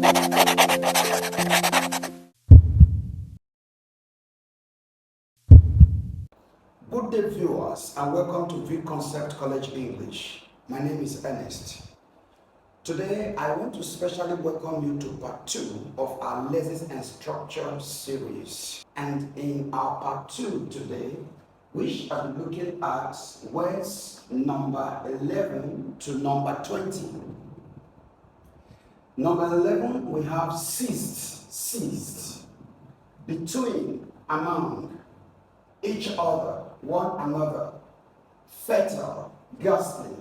Good day, viewers, and welcome to V Concept College English. My name is Ernest. Today, I want to specially welcome you to part 2 of our Lexis Structure series. And in our part 2 today, we shall be looking at words number 11 to number 20. Number 11, we have ceased, between, among, each other, one another, fatal, ghastly,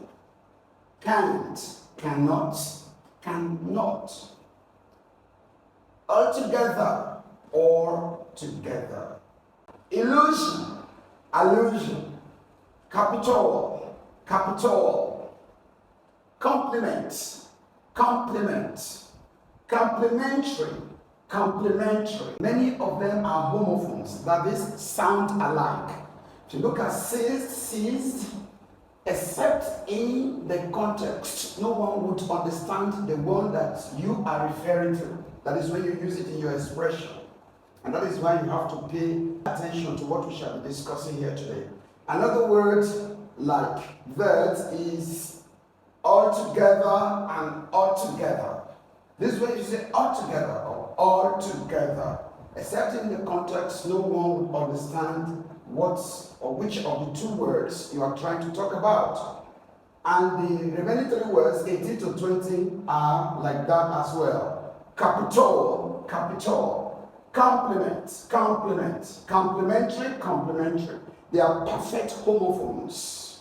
can't, cannot, altogether or together, illusion, allusion, capital, compliment, complementary. Many of them are homophones, that is, sound alike. If you look at ceased, except in the context, no one would understand the one that you are referring to. That is when you use it in your expression. And that is why you have to pay attention to what we shall be discussing here today. Another word like that is altogether and altogether. This way you say altogether or altogether. Except in the context, no one would understand what or which of the two words you are trying to talk about. And the remaining 3 words, 18 to 20, are like that as well. Capital, complement, complementary. They are perfect homophones.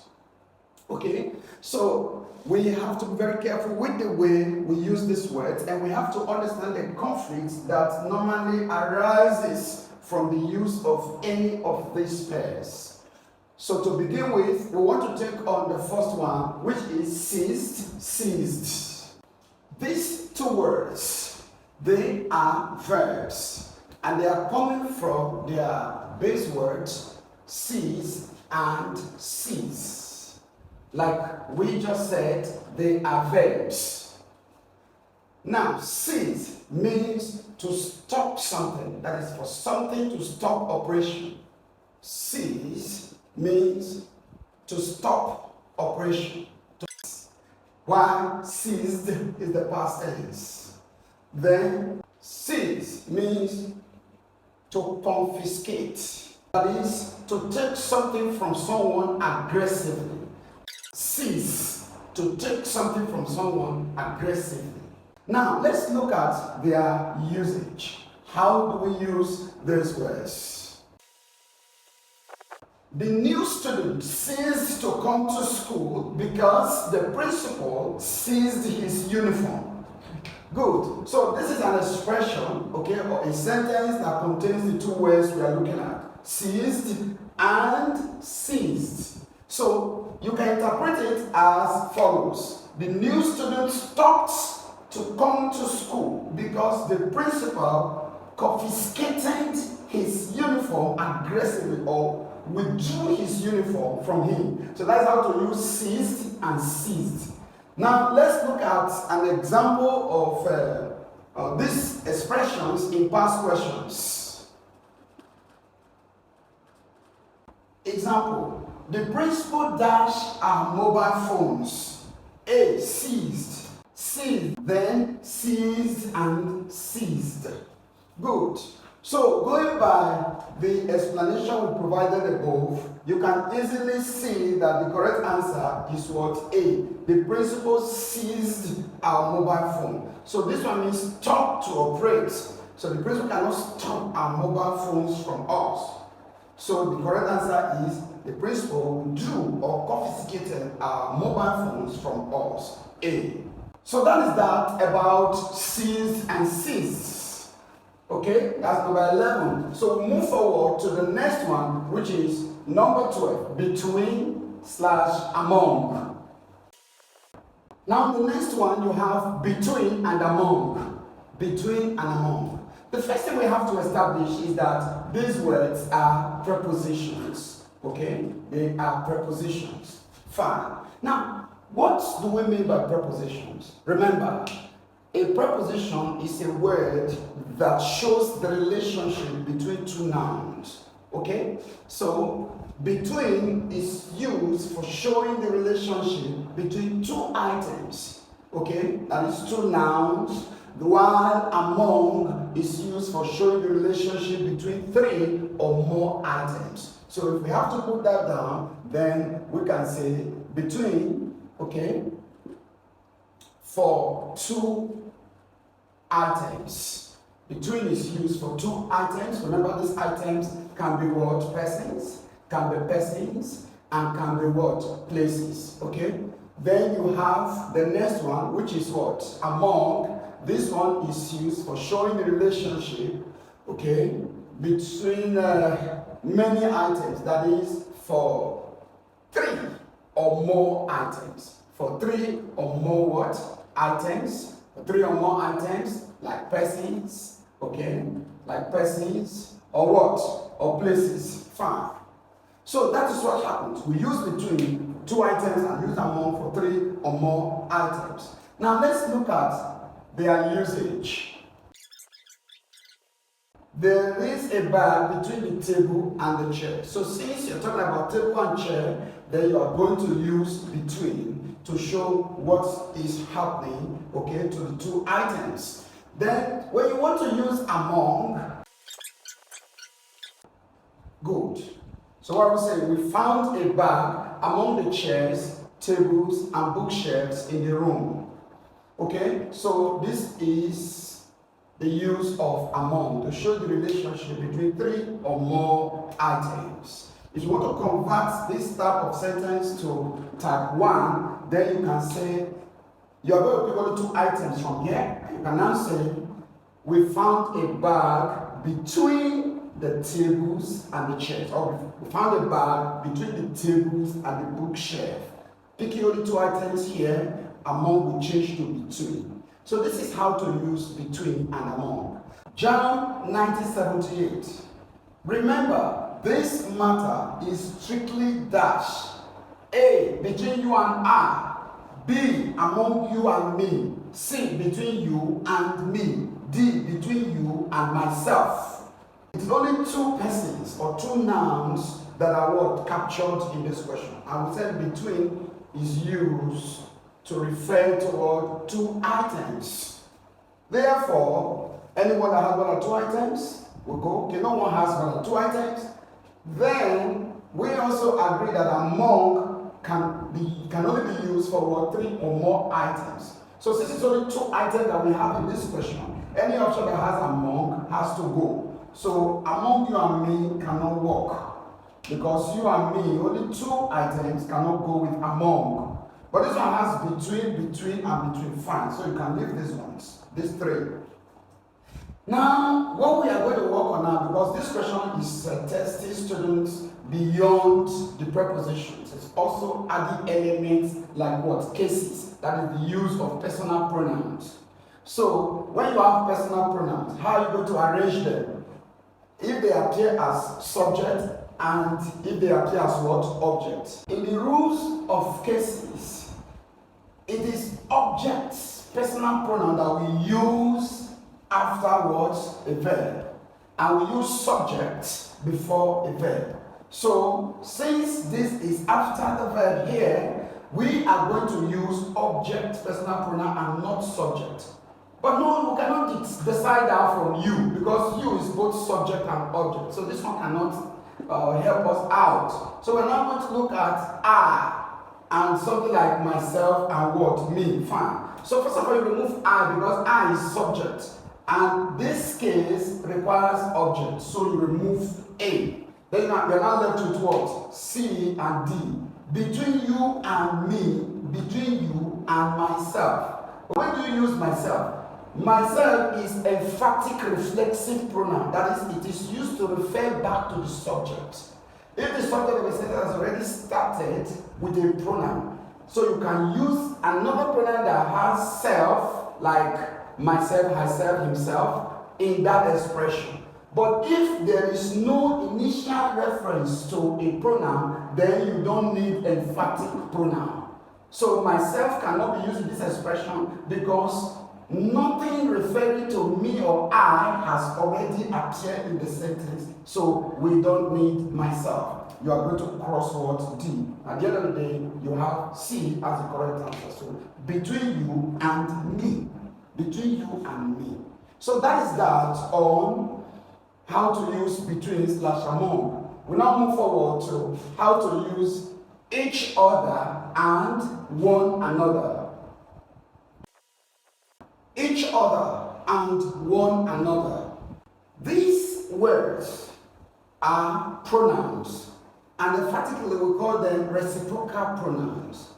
Okay? So we have to be very careful with the way we use these words, and we have to understand the conflicts that normally arises from the use of any of these pairs. So to begin with, we want to take on the first one, which is ceased. These 2 words, they are verbs, and they are coming from their base words, cease and cease. Like we just said, they are verbs. Now, cease means to stop something. That is for something to stop operation. Cease means to stop operation. While ceased is the past tense. Then seize means to confiscate. That is to take something from someone aggressively. Seize, to take something from someone aggressively. Now, let's look at their usage. How do we use these words? The new student ceased to come to school because the principal seized his uniform. Good. So this is an expression, okay, or a sentence that contains the 2 words we are looking at. Seized and seized. So you can interpret it as follows. The new student stopped to come to school because the principal confiscated his uniform aggressively or withdrew his uniform from him. So that's how to use seized and seized. Now let's look at an example of these expressions in past questions. Example, the principal dashed our mobile phones. A, seized, then seized and seized. Good. So going by the explanation we provided above, you can easily see that the correct answer is what? A. The principal seized our mobile phone. So this one means stop to operate. So the principal cannot stop our mobile phones from us. So the correct answer is the principal withdrew or confiscated our mobile phones from us. A. So that is that about seized and seized. Okay, that's number 11. So we move forward to the next one, which is number 12, between/among. Now the next one, you have between and among. Between and among. The first thing we have to establish is that these words are prepositions. Okay, they are prepositions. Fine. Now, what do we mean by prepositions? Remember, A preposition is a word that shows the relationship between two nouns. Okay? So, between is used for showing the relationship between two items. Okay? That is two nouns. While among is used for showing the relationship between three or more items. So, if we have to put that down, then we can say between, okay, for two items. Between is used for two items. Remember, these items can be what? Persons, can be persons, and can be what? Places. Okay? Then you have the next one, which is what? Among. This one is used for showing the relationship, okay, between many items. That is for three or more items. For three or more what? Items. For three or more items, like persons, okay, like persons, or what? Or places. Fine. So that is what happens. We use between two items and use among for three or more items. Now let's look at their usage. There is a bag between the table and the chair. So since you're talking about table and chair, then you are going to use between to show what is happening, okay, to the two items. Then when you want to use among, good. So what we say, we found a bag among the chairs, tables, and bookshelves in the room. Okay, so this is the use of among to show the relationship between three or more items. If you want to convert this type of sentence to type 1, then you can say, you are going to pick only two items from here. You can now say, we found a bag between the tables and the chairs. Or we found a bag between the tables and the bookshelf. Picking only two items here, among will change to between. So this is how to use between and among. John 1978. Remember, this matter is strictly dash. A, between you and I. B, among you and me. C, between you and me. D, between you and myself. It's only two persons or two nouns that are what captured in this question. I would say between is used to refer toward two items. Therefore, anyone that has one or two items will go. Okay, no one has one or two items. Then we also agree that among can only be used for what? Three or more items. So since it's only two items that we have in this question, any option that has among has to go. So among you and me cannot work, because you and me, only two items cannot go with among. But this one has between, and between. Fine. So you can leave these ones, these three. Now, what we are going to work on now, because this question is testing students beyond the prepositions. It's also adding elements like what? Cases. That is the use of personal pronouns. So, when you have personal pronouns, how are you going to arrange them? If they appear as subject and if they appear as what? Object. In the rules of cases, it is objects, personal pronoun that we use afterwards a verb, and we use subject before a verb. So, since this is after the verb here, we are going to use object, personal pronoun, and not subject. But no, we cannot decide that from you, because you is both subject and object. So this one cannot help us out. So we're now going to look at I and something like myself and what? Me. Fine. So first of all, you remove I because I is subject. And this case requires object. So you remove A. Then you're now left with what? C and D. Between you and me, between you and myself. When do you use myself? Myself is emphatic reflexive pronoun. That is, it is used to refer back to the subject. If the subject of a sentence has already started with a pronoun, so you can use another pronoun that has self, like myself, herself, himself, in that expression. But if there is no initial reference to a pronoun, then you don't need emphatic pronoun. So myself cannot be used in this expression because nothing referring to me or I has already appeared in the sentence, so we don't need myself. You are going to cross what D. At the end of the day, you have C as the correct answer. So between you and me. Between you and me. So that is that on how to use between/among. We now move forward to how to use each other and one another. Each other and one another. These words are pronouns, and emphatically we call them reciprocal pronouns.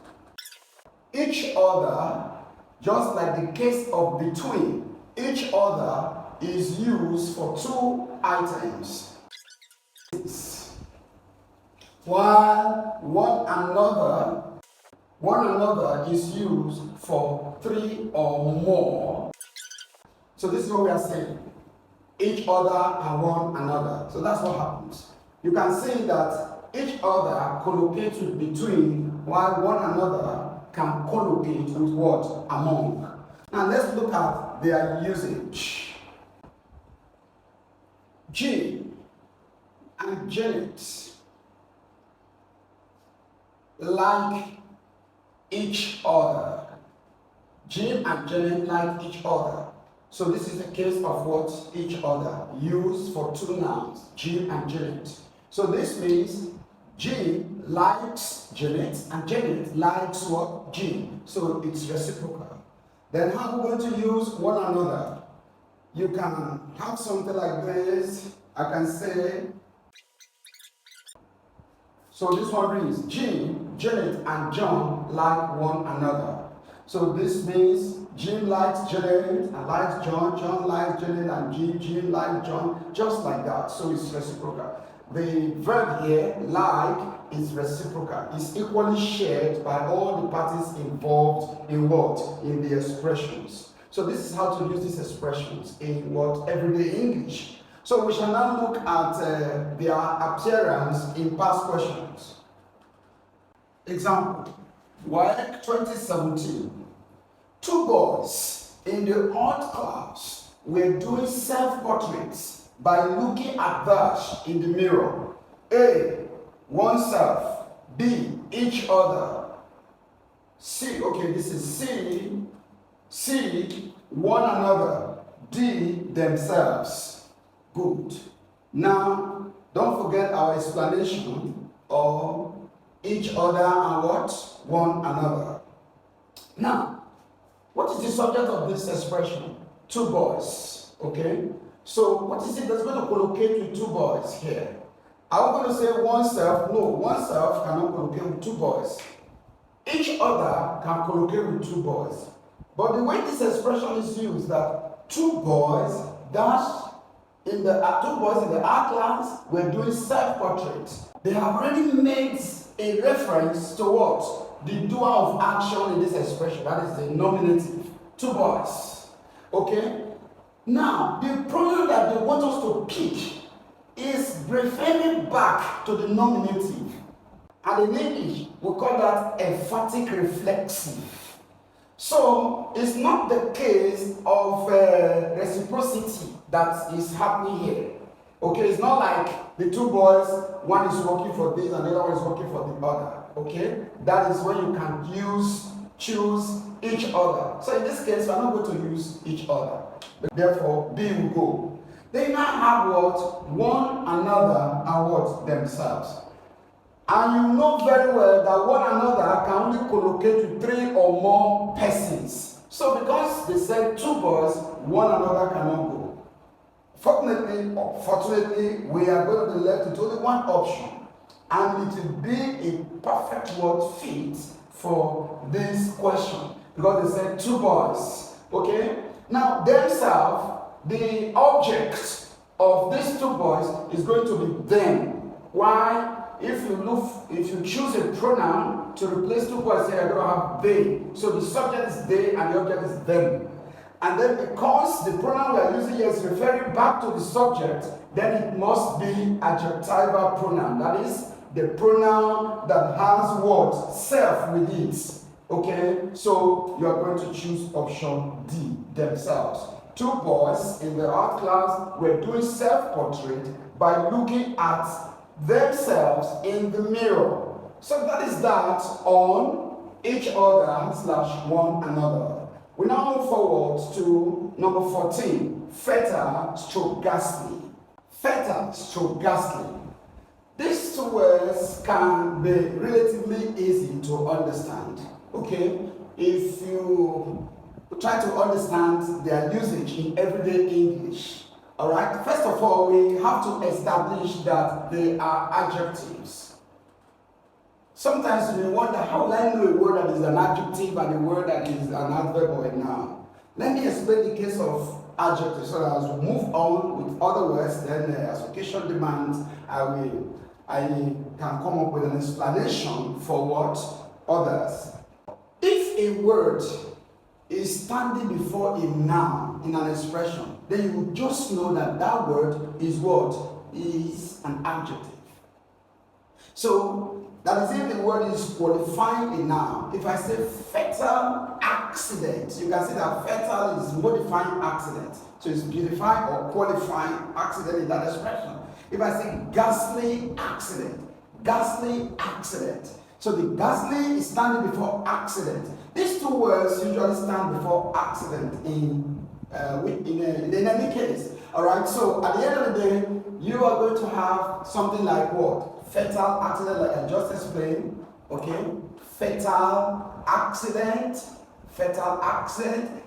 Each other, just like the case of between, each other is used for two items, while one another is used for three or more. So this is what we are saying. Each other and one another. So that's what happens. You can say that each other collocates with between, while one another can collocate with what? Among. Now let's look at their usage. Jim and Janet like each other. Jim and Janet like each other. So this is the case of what? Each other. Used for two nouns. Jim and Janet. So this means Jim likes Janet and Janet likes what? Jim. So it's reciprocal. Then how are we going to use one another? You can have something like this. I can say, so this one reads, Jim, Janet, and John like one another. So this means Jim likes Janet and likes John, John likes Janet, and Jim likes John, just like that. So it's reciprocal. The verb here, like, is reciprocal. It's equally shared by all the parties involved in what? In the expressions. So this is how to use these expressions in what? Everyday English. So we shall now look at their appearance in past questions. Example, WAEC 2017. Two boys in the art class were doing self-portraits by looking at themselves in the mirror. A, oneself. B, each other. C, okay, this is C. C, one another. D, themselves. Good. Now, don't forget our explanation of each other and what? One another. Now, what is the subject of this expression? Two boys. Okay? So, what is it that's going to collocate with two boys here? Are we going to say oneself? No, oneself cannot collocate with two boys. Each other can collocate with two boys. But the way this expression is used, that two boys in the art class were doing self-portraits. They have already made a reference to what? The doer of action in this expression. That is the nominative. Two boys. Okay? Now, the pronoun that they want us to pick is referring back to the nominative. And in English, we call that emphatic reflexive. So, it's not the case of reciprocity that is happening here. Okay, it's not like the two boys, one is working for this and the other one is working for the other. Okay, that is when you can choose each other. So in this case, we're not going to use each other. Therefore, B will go. They now have what? One another and what? Themselves. And you know very well that one another can only collocate with three or more persons. So because they said two boys, one another cannot go. Fortunately or fortunately, we are going to be left with only one option. And it will be a perfect word fit for this question. Because they said two boys. Okay? Now, themselves, the object of these two boys is going to be them. Why? If you choose a pronoun to replace two boys here, you're going to have they. So the subject is they and the object is them. And then because the pronoun we are using here is referring back to the subject, then it must be adjectival pronoun. That is the pronoun that has what? Self with it. Okay, so you are going to choose option D, themselves. Two boys in the art class were doing self-portrait by looking at themselves in the mirror. So that is that on each other / one another. We now move forward to number 14, Feta stroke Ghastly. Feta stroke Ghastly. These two words can be relatively easy to understand. Okay, if you try to understand their usage in everyday English. All right, first of all, we have to establish that they are adjectives. Sometimes we wonder, how will I know a word that is an adjective and a word that is an adverb or a noun? Let me explain the case of adjectives so that as we move on with other words, then as occasion demands, I can come up with an explanation for what others. If a word is standing before a noun in an expression, then you will just know that that word is what? Is an adjective. So that is if the word is qualifying a noun. If I say fatal accident, you can see that fatal is modifying accident. So it's beautifying or qualifying accident in that expression. If I say ghastly accident, so the ghastly is standing before accident. These two words usually stand before accident in any case. All right. So at the end of the day, you are going to have something like what? Fatal accident, like I just explained. Okay. Fatal accident.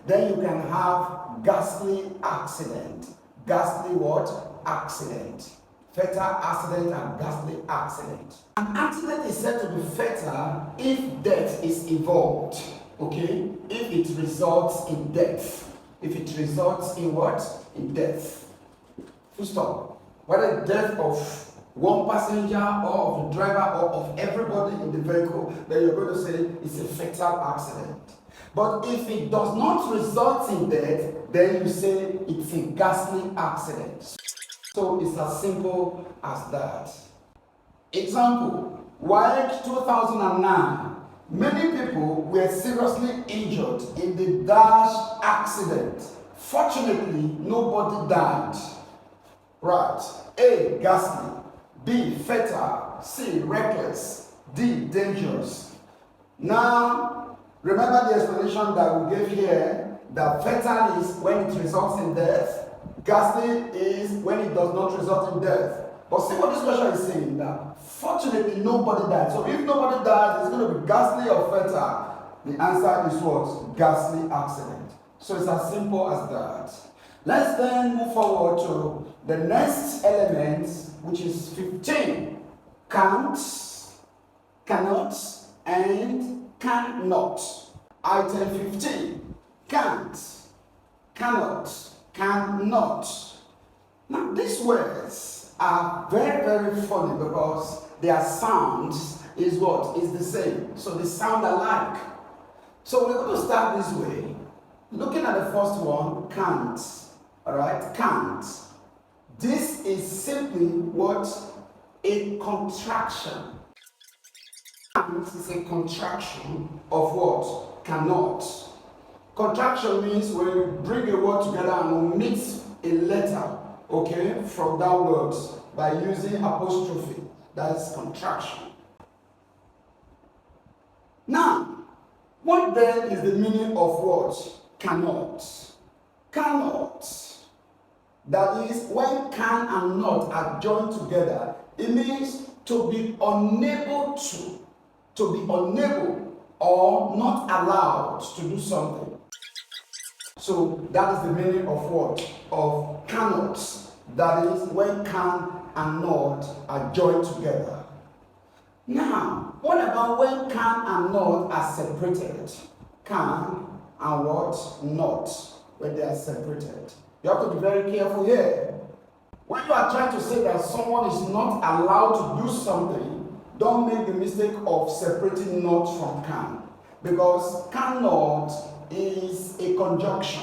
Then you can have ghastly accident. Ghastly what? Accident. Fatal accident and ghastly accident. An accident is said to be fatal if death is involved. Okay? If it results in death. If it results in what? In death. Full stop. Whether death of one passenger or of the driver or of everybody in the vehicle, then you're going to say it's a fatal accident. But if it does not result in death, then you say it's a ghastly accident. So it's as simple as that. Example, WAEC 2009. Many people were seriously injured in the dash accident. Fortunately, nobody died. Right. A, ghastly. B, fatal. C, reckless. D, dangerous. Now, remember the explanation that we gave here, that fatal is when it results in death. Ghastly is when it does not result in death. But see what this question is saying now. Fortunately, nobody died. So if nobody died, it's going to be ghastly or fatal. The answer is what? Ghastly accident. So it's as simple as that. Let's then move forward to the next element, which is 15. Can't, cannot, and cannot. Item 15. Can't, cannot, cannot. Now these words are very, very funny because their sound is what? Is the same. So they sound alike. So we're going to start this way. Looking at the first one, can't. Alright, can't. This is simply what? A contraction. Can't is a contraction of what? Cannot. Contraction means when you bring a word together and omit a letter, okay, from that word by using apostrophe. That's contraction. Now, what then is the meaning of what? Cannot. Cannot. That is, when can and not are joined together, it means to be unable to be unable or not allowed to do something. So that is the meaning of what? Of cannot. That is, when can and not are joined together. Now, what about when can and not are separated? Can and what? Not. When they are separated. You have to be very careful here. When you are trying to say that someone is not allowed to do something, don't make the mistake of separating not from can. Because cannot is a conjunction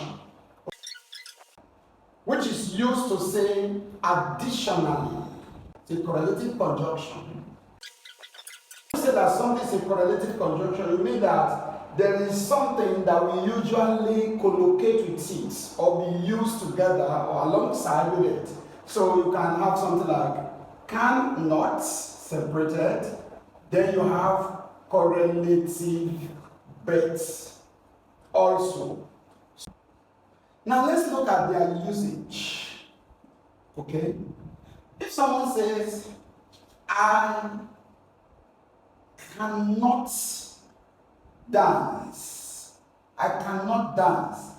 which is used to say additionally. It's a correlative conjunction. When you say that something is a correlative conjunction, you mean that there is something that we usually collocate with it or be used together or alongside with it. So you can have something like cannot separated, then you have correlative but also. Now let's look at their usage. Okay? If someone says, I cannot dance, I cannot dance,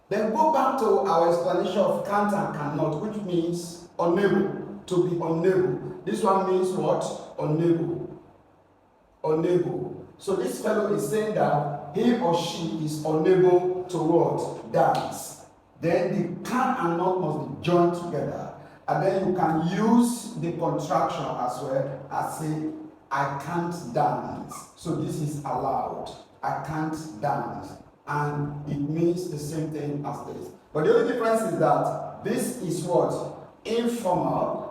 then go back to our explanation of can't and cannot, which means unable, to be unable. This one means what? Unable. Unable. So this fellow is saying that he or she is unable to what? Dance. Then the can and not must be joined together. And then you can use the contraction as well as say, I can't dance. So this is allowed. I can't dance. And it means the same thing as this. But the only difference is that this is what? Informal.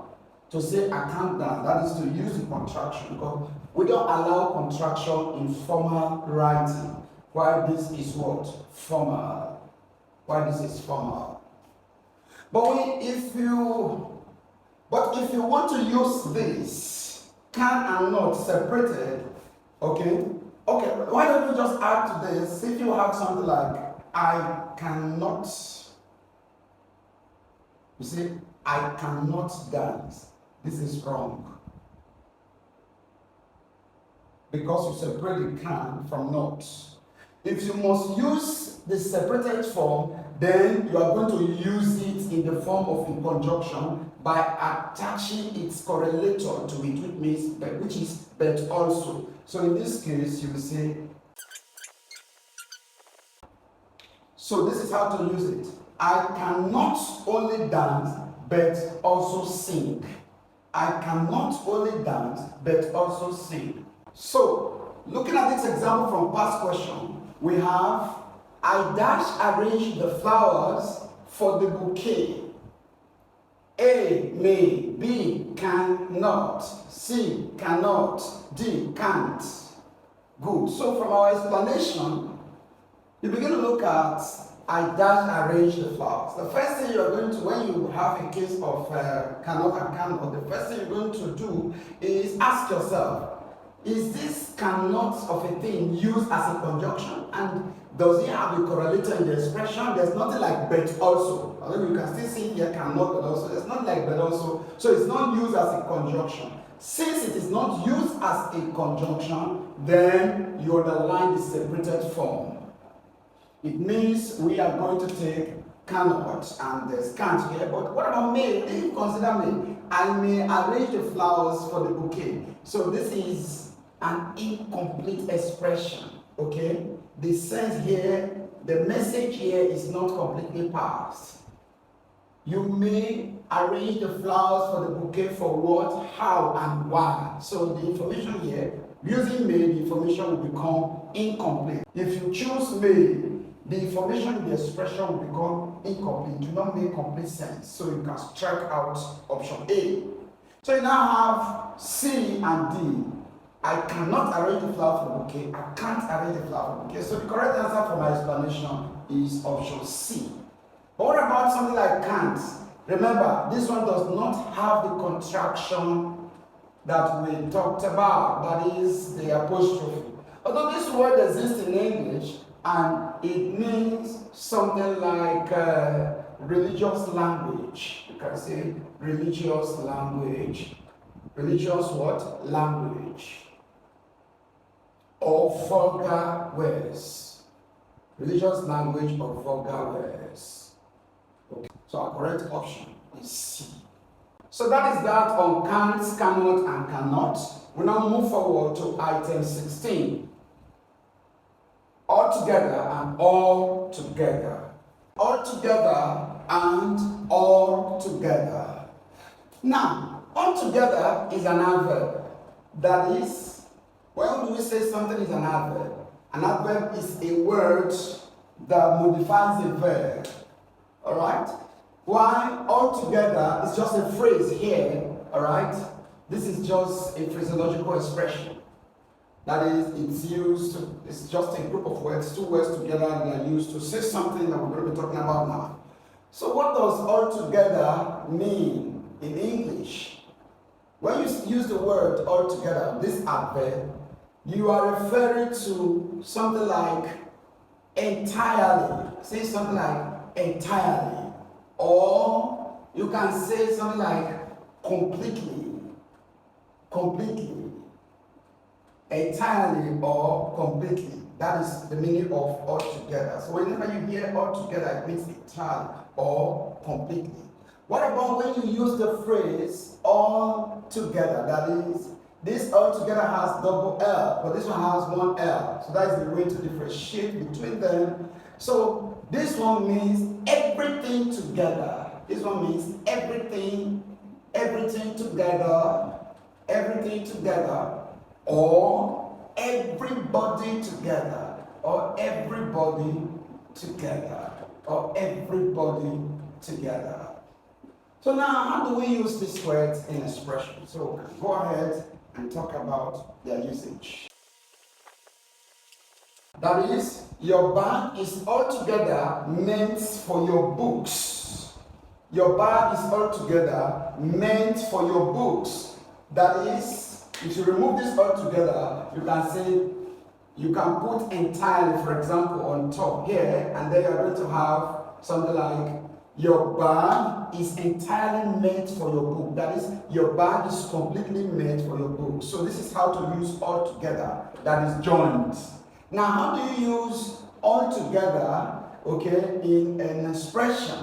To say I can't dance, that is to use the contraction. Because we don't allow contraction in formal writing. While this is what? Formal. Why this is formal. But if you want to use this, can and not separated, okay, why don't you just add to this, if you have something like, I cannot, you see, I cannot dance. This is wrong. Because you separate the can from not. If you must use the separated form, then you are going to use it in the form of a conjunction by attaching its correlator to it, which is but also. So in this case, you will say, so this is how to use it. I cannot only dance, but also sing. I cannot only dance, but also sing. So, looking at this example from past question, we have, I dash arrange the flowers for the bouquet. A, may, B, cannot, C, cannot, D, can't. Good. So from our explanation, you begin to look at, I dash arrange the flowers. The first thing you are going to, when you have a case of cannot and cannot, the first thing you're going to do is ask yourself, is this cannot of a thing used as a conjunction? And does it have a correlator in the expression? There's nothing like but also. I mean, you can still see here cannot but also. There's not like but also. So it's not used as a conjunction. Since it is not used as a conjunction, then you underline the separated form. It means we are going to take cannot and there's can't here. But what about may? If you consider may, I may arrange the flowers for the bouquet. So this is an incomplete expression, okay? The sense here, the message here is not completely passed. You may arrange the flowers for the bouquet for what, how, and why. So the information here, using may, the information will become incomplete. If you choose may, the information in the expression will become incomplete. It do not make complete sense. So you can strike out option A. So you now have C and D. I cannot arrange the flower for the bouquet. I can't arrange the flower for the bouquet. So the correct answer for my explanation is option C. But what about something like can't? Remember, this one does not have the contraction that we talked about. That is the apostrophe. Although this word exists in English and it means something like religious language. You can say religious language. Religious what? Language. Or vulgar words. Religious language or vulgar words. Okay. So our correct option is C. So that is that on can't, cannot, and cannot. We now move forward to item 16. All together and all together. All together and all together. Now, all together is an adverb. That is, when do we say something is an adverb? An adverb is a word that modifies a verb. Alright? Why all together is just a phrase here. Alright? This is just a phraseological expression. That is, it's just a group of words, two words together that are used to say something that we're going to be talking about now. So what does altogether mean in English? When you use the word altogether, this adverb, you are referring to something like entirely. Say something like entirely. Or you can say something like completely. Completely. Entirely or completely. That is the meaning of altogether. So whenever you hear altogether, it means entirely or completely. What about when you use the phrase all together? That is, this altogether has double L, but this one has one L. So that is the way to differentiate between them. So this one means everything together. This one means everything together, or everybody together, or everybody together, or everybody together. So now, how do we use these words in expression? So go ahead and talk about their usage. That is, your bag is altogether meant for your books. Your bag is altogether meant for your books. That is, if you remove this altogether, you can say, you can put entirely, for example, on top here, and then you're going to have something like, your bag is entirely meant for your book. That is, your bag is completely meant for your book. So this is how to use altogether. That is joined. Now, how do you use altogether, okay, in an expression?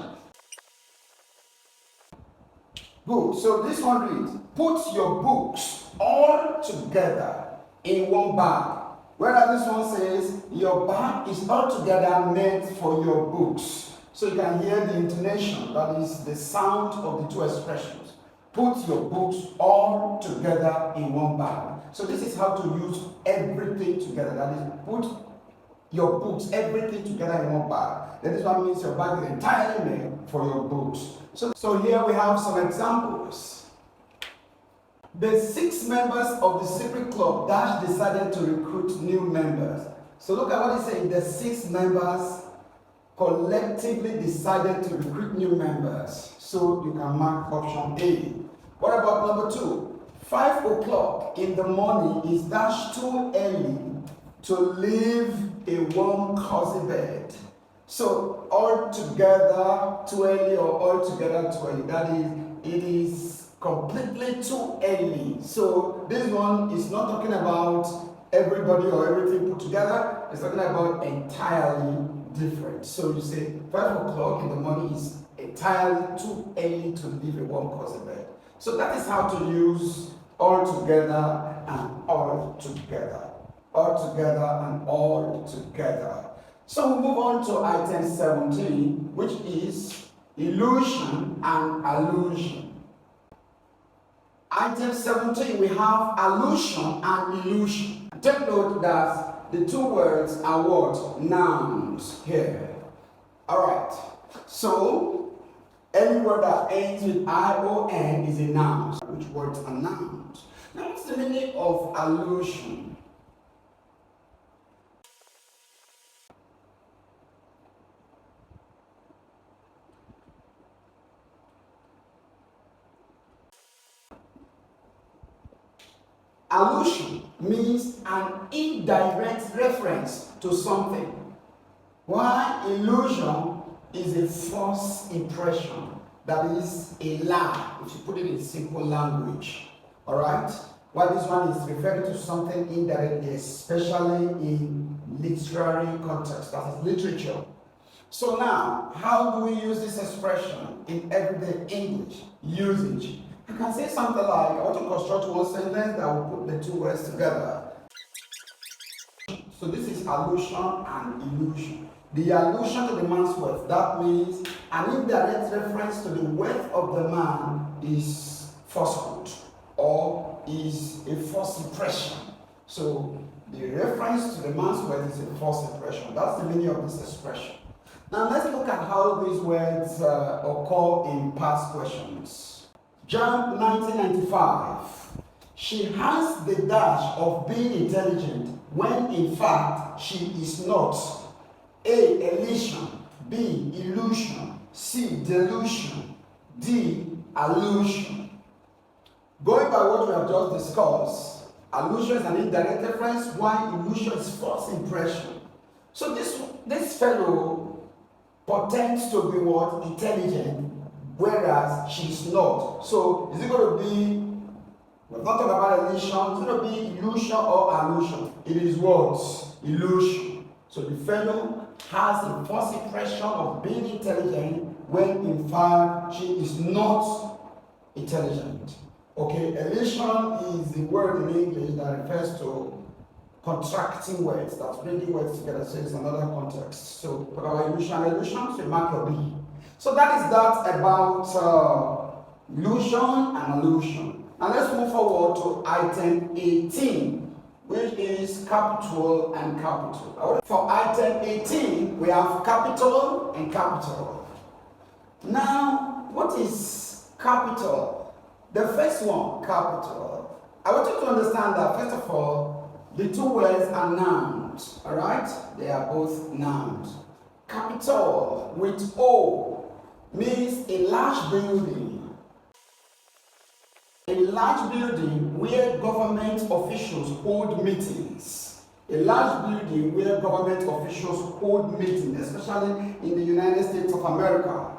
Good. So this one reads, put your books all together in one bag. Whereas this one says, your bag is altogether meant for your books. So you can hear the intonation, that is the sound of the two expressions. Put your books all together in one bag. So this is how to use everything together. That is, put your books, everything together in one bag. Then this one means your bag is entirely made for your books. So here we have some examples. The 6 members of the secret club Dash decided to recruit new members. So look at what he's saying. The 6 members collectively decided to recruit new members. So you can mark option A. What about number 2? 5 o'clock in the morning is Dash too early to leave a warm cozy bed. So all together too early or all together too early. That is, it is completely too early. So this one is not talking about everybody or everything put together. It's talking about entirely different. So you say 5 o'clock in the morning is entirely too early to leave a warm cozy bed. So that is how to use all together and all together. All together and all together. So we move on to item 17, which is illusion and allusion. Item 17, we have allusion and illusion. Take note that the two words are what? Nouns here. Alright, so any word that ends with I-O-N is a noun. Which words are nouns? Now what's the meaning of allusion? Allusion means an indirect reference to something, while illusion is a false impression, that is a lie, if you put it in simple language. Alright? While this one is referring to something indirectly, especially in literary context, that is literature. So now, how do we use this expression in everyday English usage? You can say something like, I want to construct one sentence that will put the two words together. So this is allusion and illusion. The allusion to the man's wealth, that means an indirect reference to the wealth of the man is falsehood or is a false impression. So the reference to the man's wealth is a false impression. That's the meaning of this expression. Now let's look at how these words occur in past questions. JAMB 1995. She has the dash of being intelligent when in fact she is not. A. Elision. B. Illusion. C. Delusion. D. Allusion. Going by what we have just discussed, allusion is an indirect reference, while illusion is false impression. So this fellow pretends to be what? Intelligent, whereas she's not. So is it going to be, we're not talking about illusion, it's going to be illusion or allusion. It is what? Illusion. So the fellow has a false impression of being intelligent when in fact she is not intelligent. Okay, elision is the word in English that refers to contracting words, that's bringing words together, so it's another context. So, about illusion, so you mark your B. So that is that about illusion and allusion. Now let's move forward to item 18, which is capital and capital. For item 18, we have capital and capital. Now, what is capital? The first one, capital. I want you to understand that, first of all, the two words are nouns, all right? They are both nouns. Capital with O means a large building. A large building where government officials hold meetings. A large building where government officials hold meetings, especially in the United States of America.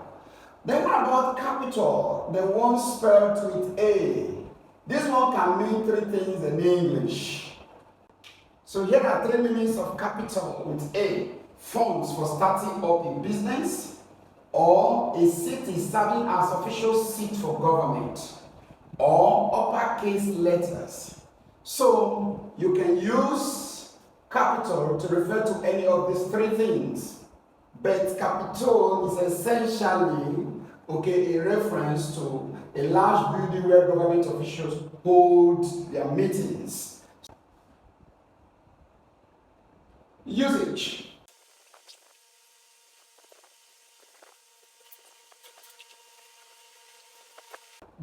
Then what about capital? The one spelled with A. This one can mean three things in English. So here are three meanings of capital with A. Funds for starting up a business, or a city serving as official seat for government, or uppercase letters. So you can use capital to refer to any of these three things. But capital is essentially, okay, a reference to a large building where government officials hold their meetings. Usage.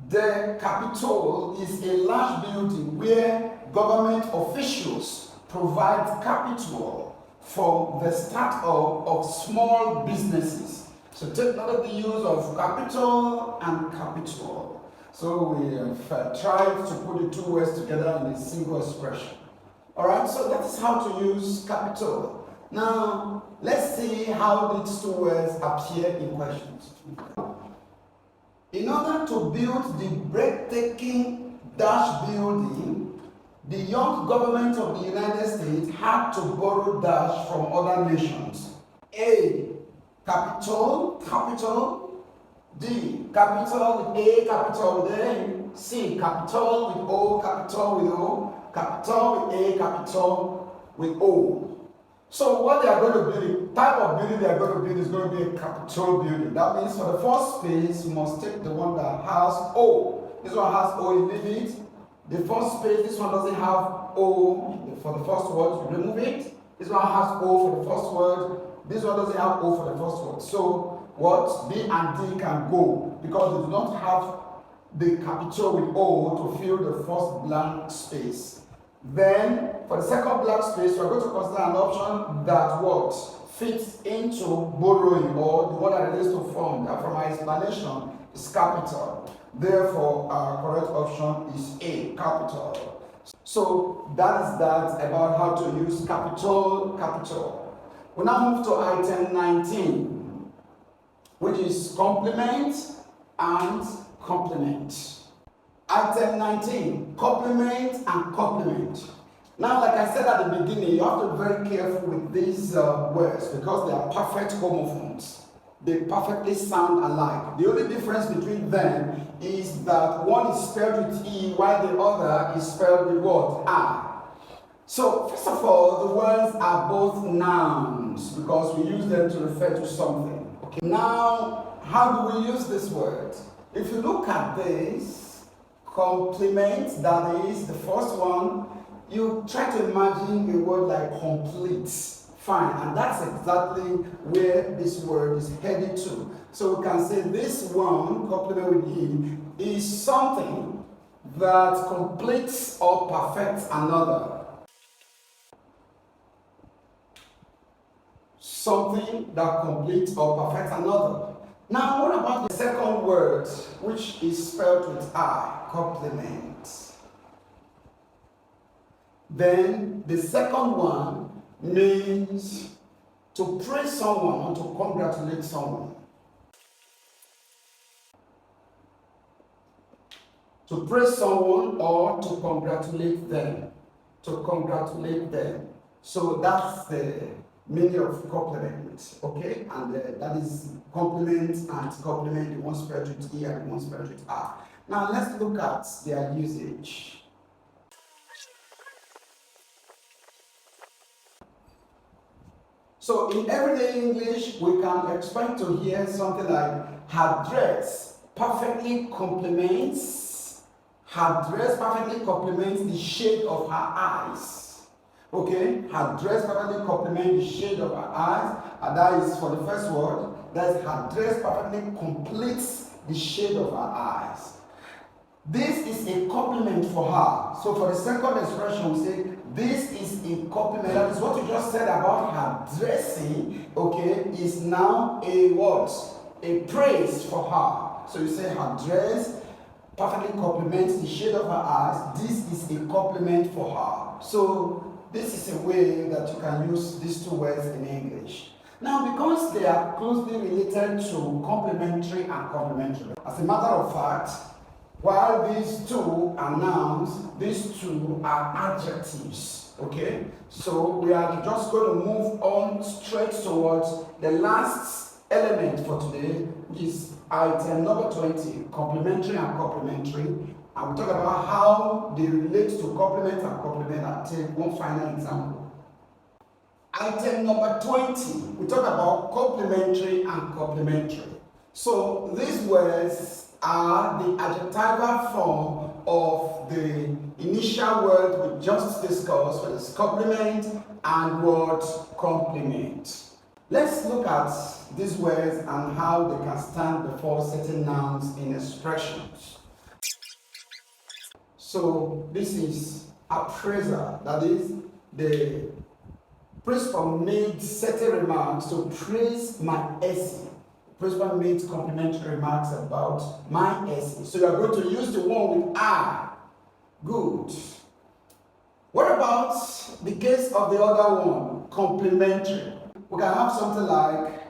The Capitol is a large building where government officials provide capital for the start-up of small businesses. So take note of the use of capital and capital. So we have tried to put the two words together in a single expression. Alright, so that is how to use capital. Now, let's see how these two words appear in questions. In order to build the breathtaking dash building, the young government of the United States had to borrow dash from other nations. A. Capital, capital. D. Capital with A, capital with A. C. Capital with O, capital with O. Capital with A, capital with O. So what they are going to build, the type of building they are going to build is going to be a capital building. That means for the first space, you must take the one that has O. This one has O, you leave it. The first space, this one doesn't have O for the first word, you remove it. This one has O for the first word. This one doesn't have O for the first word. So what? B and D can go because they do not have the capital with O to fill the first blank space. Then, for the second blank space, we're going to consider an option that what fits into borrowing, or the one that relates to fund. And from my explanation, is capital. Therefore, our correct option is A, capital. So that is that about how to use capital. We now move to item 19, which is complement and complement. Item 19, complement and complement. Now, like I said at the beginning, you have to be very careful with these words because they are perfect homophones. They perfectly sound alike. The only difference between them is that one is spelled with E while the other is spelled with what? R. So, first of all, the words are both nouns because we use them to refer to something. Okay. Now, how do we use this word? If you look at this, complement, that is the first one, you try to imagine a word like complete. Fine, and that's exactly where this word is headed to. So we can say this one, complement with E, is something that completes or perfects another. Something that completes or perfects another. Now, what about the second word, which is spelled with I, complement? Then the second one means to praise someone or to congratulate someone. To praise someone or to congratulate them. To congratulate them. So that's the meaning of compliment, okay? And that is compliment and complement, the one spelled with E and the one spelled with R. Now let's look at their usage. So in everyday English, we can expect to hear something like, her dress perfectly complements, her dress perfectly complements the shade of her eyes. Okay, her dress perfectly complements the shade of her eyes, and that is for the first word. That is, her dress perfectly completes the shade of her eyes. This is a compliment for her. So for the second expression, we say, this is a compliment. That is what you just said about her dressing, okay, is now a what? A praise for her. So you say her dress perfectly complements the shade of her eyes. This is a compliment for her. So this is a way that you can use these two words in English. Now, because they are closely related to complementary and complementary, as a matter of fact, while these two are nouns, these two are adjectives, okay? So we are just going to move on straight towards the last element for today, which is item number 20, complementary and complementary. And we talk about how they relate to complement and complement. I'll take one final example. Item number 20, we talk about complementary and complementary. So these words are the adjectival form of the initial word we just discussed, which is complement and word complement. Let's look at these words and how they can stand before certain nouns in expressions. So this is appraiser, that is, the principal made certain remarks to praise my essay. Principal made complimentary remarks about my essay. So you are going to use the one with I. Good. What about the case of the other one? Complimentary. We can have something like,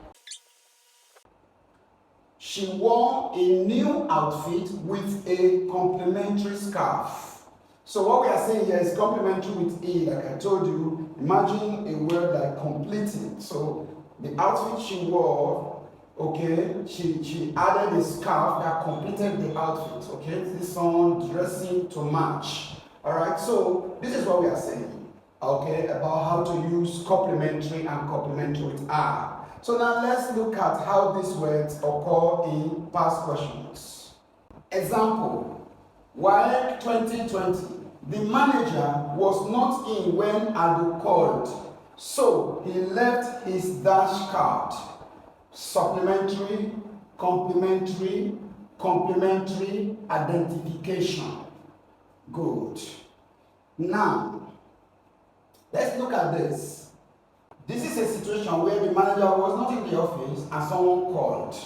she wore a new outfit with a complimentary scarf. So what we are saying here is complementary with E, like I told you. Imagine a word like completing. So the outfit she wore, okay, she added a scarf that completed the outfit, okay? This one dressing to match. Alright, so this is what we are saying, okay, about how to use complementary and complementary with R. So now let's look at how these words occur in past questions. Example, WAEC 2020. The manager was not in when Adu called, so he left his dash card. Supplementary, complementary, complementary identification. Good. Now, let's look at this. This is a situation where the manager was not in the office and someone called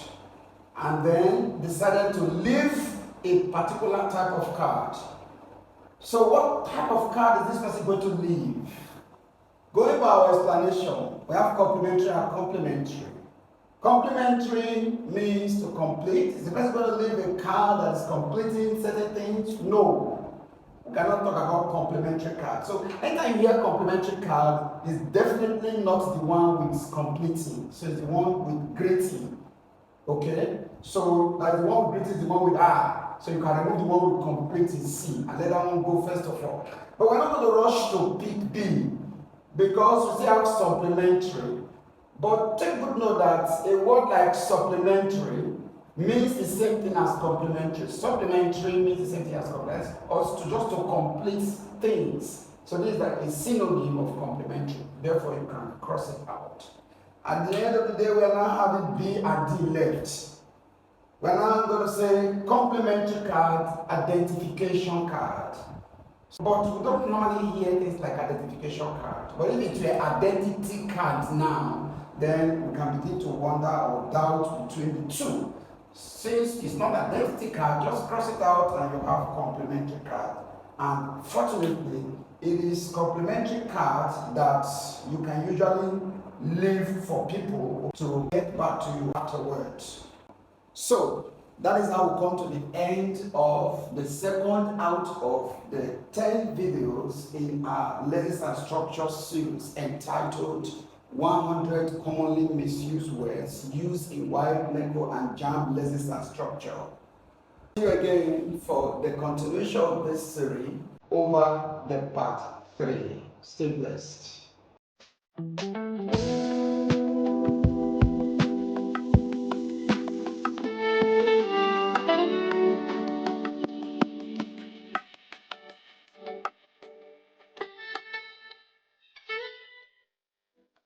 and then decided to leave a particular type of card. So what type of card is this person going to leave? Going by our explanation, we have complementary and complementary. Complementary means to complete. Is the person going to leave a card that is completing certain things? No. We cannot talk about complementary card. So anytime you hear complementary card, it's definitely not the one with completing. So it's the one with greeting. Okay? So like the one with greeting is the one with I. So you can remove the one with completing C and let that one go first of all. But we're not going to rush to pick B because we still have supplementary. But take good note that a word like supplementary means the same thing as complementary. Supplementary means the same thing as complementary, or just to complete things. So this is like a synonym of complementary. Therefore, you can cross it out. At the end of the day, we are now having B and D left. We're now going to say complementary card, identification card. But we don't normally hear things like identification card. But if it's an identity card now, then we can begin to wonder or doubt between the two. Since it's not identity card, just cross it out and you have complementary card. And fortunately, it is complementary card that you can usually leave for people to get back to you afterwards. So that is how we come to the end of the second out of the 10 videos in our Lexis Structure series entitled 100 Commonly Misused Words Used in Wired Neko and Jam Lexis Structure. See you again for the continuation of this series over the part 3. Stay blessed.